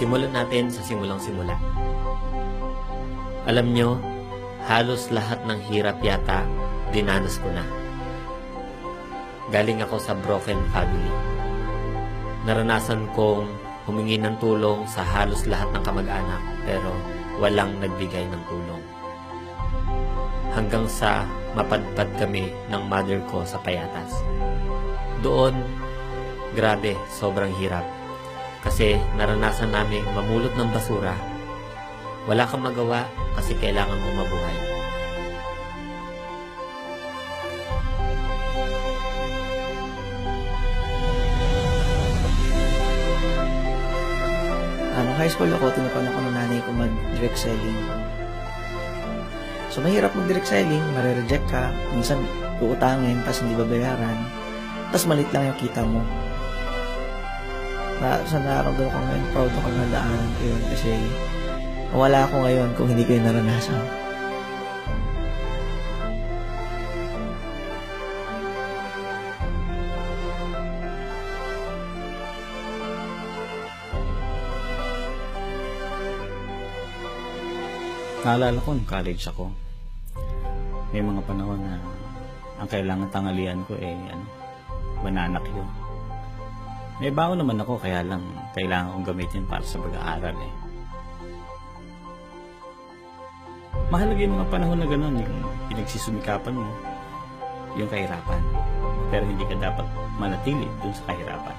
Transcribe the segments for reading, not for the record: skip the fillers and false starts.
Simulan natin sa simulang-simula. Alam nyo, halos lahat ng hirap yata dinanas ko na. Galing ako sa broken family. Naranasan kong humingi ng tulong sa halos lahat ng kamag-anak pero walang nagbigay ng tulong. Hanggang sa mapadpad kami ng mother ko sa payatas. Doon, grabe, sobrang hirap. Kasi naranasan namin mamulot ng basura. Wala kang magawa kasi kailangan mong mabuhay. High school ako, tinupan ako ng nanay ko mag-direct selling. So, mahirap mag-direct selling, marireject ka, minsan uutangin, tapos hindi babayaran, tapos malit lang yung kita mo. Sa nararamdaman ko ngayon, proud ako na daanan ko yun kasi wala ako ngayon kung hindi ko yung naranasan. Naalala ko nung college ako. May mga panahon na ang kailangan tangalian ko banana Q. May baon naman ako kaya lang kailangan kong gamitin para sa pag-aaral Mahalaga yung mga panahon na gano'n, yung pinagsisumikapan mo, yung kahirapan. Pero hindi ka dapat manatili dun sa kahirapan.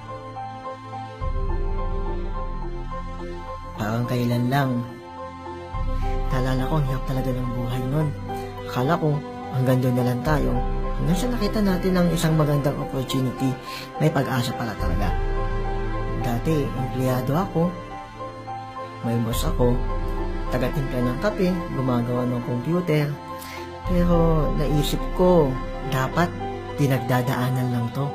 Parang kailan lang. Naalala ko, hirap talaga ng buhay nun. Akala ko, hanggang doon na lang tayo. Hanggang sa nakita natin ang isang magandang opportunity, may pag-asa pala talaga. Dati, empleyado ako, may boss ako, taga-timpla ng kape, gumagawa ng computer. Pero naisip ko, dapat dinagdadaanan lang to.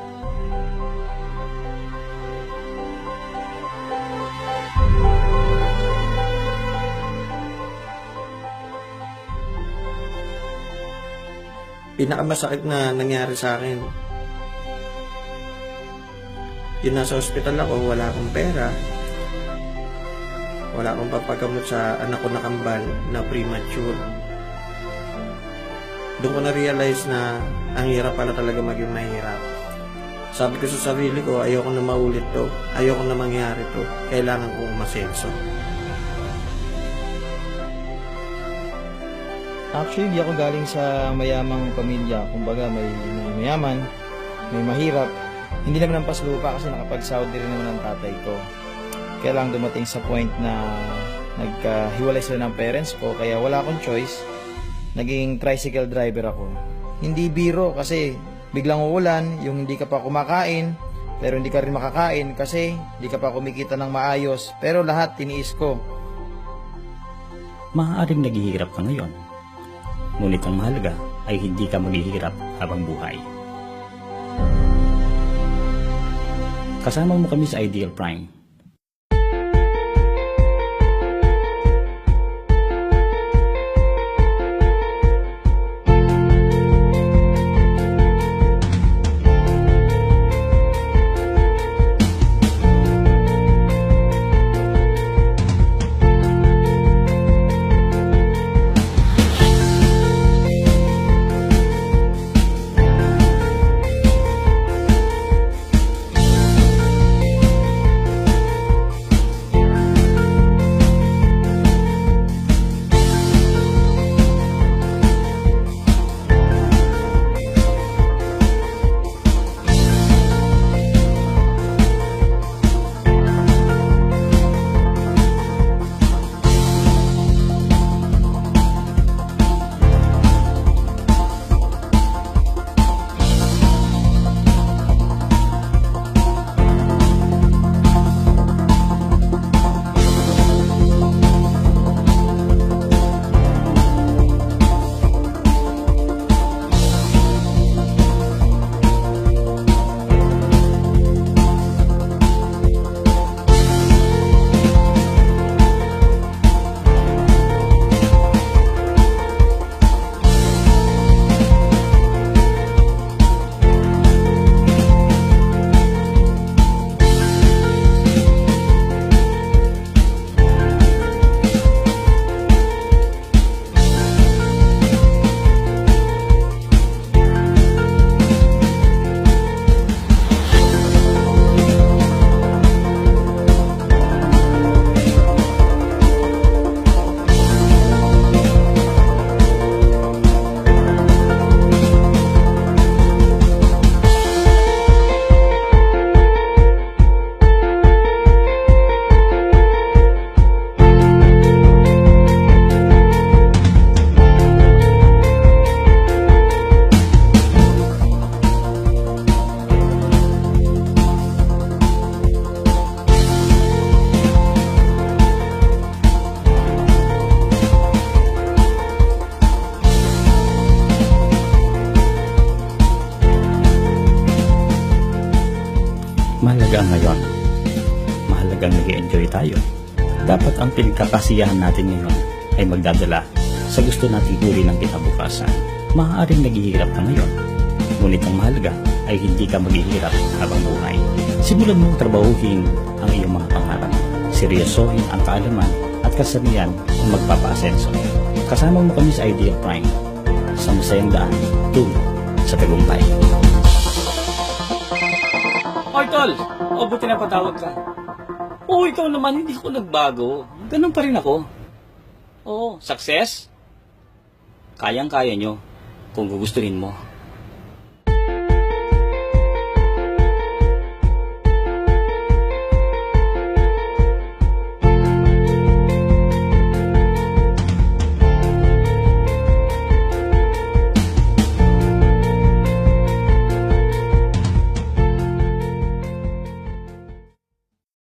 Pinakamasakit na nangyari sa akin, yun nasa ospital ako, wala akong pera, wala akong papagamot sa anak ko na kambal na premature. Doon ko na-realize na ang hirap pala talaga maging mahirap. Sabi ko sa sarili ko, ayoko na maulit to, ayoko na mangyari to, kailangan kong umasenso. Actually, di ako galing sa mayamang pamilya. Kumbaga, may mayaman, may mahirap. Hindi naman ang paslupa kasi nakapag-Saudi rin naman ang tatay ko. Kaya lang dumating sa point na nagkahiwalay sila ng parents ko, kaya wala akong choice. Naging tricycle driver ako. Hindi biro kasi biglang uulan, yung hindi ka pa kumakain, pero hindi ka rin makakain kasi hindi ka pa kumikita ng maayos. Pero lahat tiniis ko. Maaaring naghihirap ka ngayon. Ngunit ang mahalaga ay hindi ka maghihirap habang buhay. Kasama mo kami sa Ideal Prime. mahalaga ang ngayon. Mahalagang nag-enjoy tayo. Dapat ang pinagkakasiyahan natin ngayon ay magdadala sa gusto nating uri ng kinabukasan. Maaaring naghihirap ka ngayon, ngunit ang mahalaga ay hindi ka maghihirap habang buhay. Simulan mong trabahuhin ang iyong mga pangarap. Seryosohin ang kaalaman at kasarian ang magpapaasenso. Kasama mo kami sa Ideal Prime, sa masayang daan tungo sa tagumpay. Oy, tol! O, buti na patawag ka. Oo, ikaw naman, hindi ako nagbago. Ganun pa rin ako. Oo, success? Kayang-kaya nyo kung gugustuhin mo.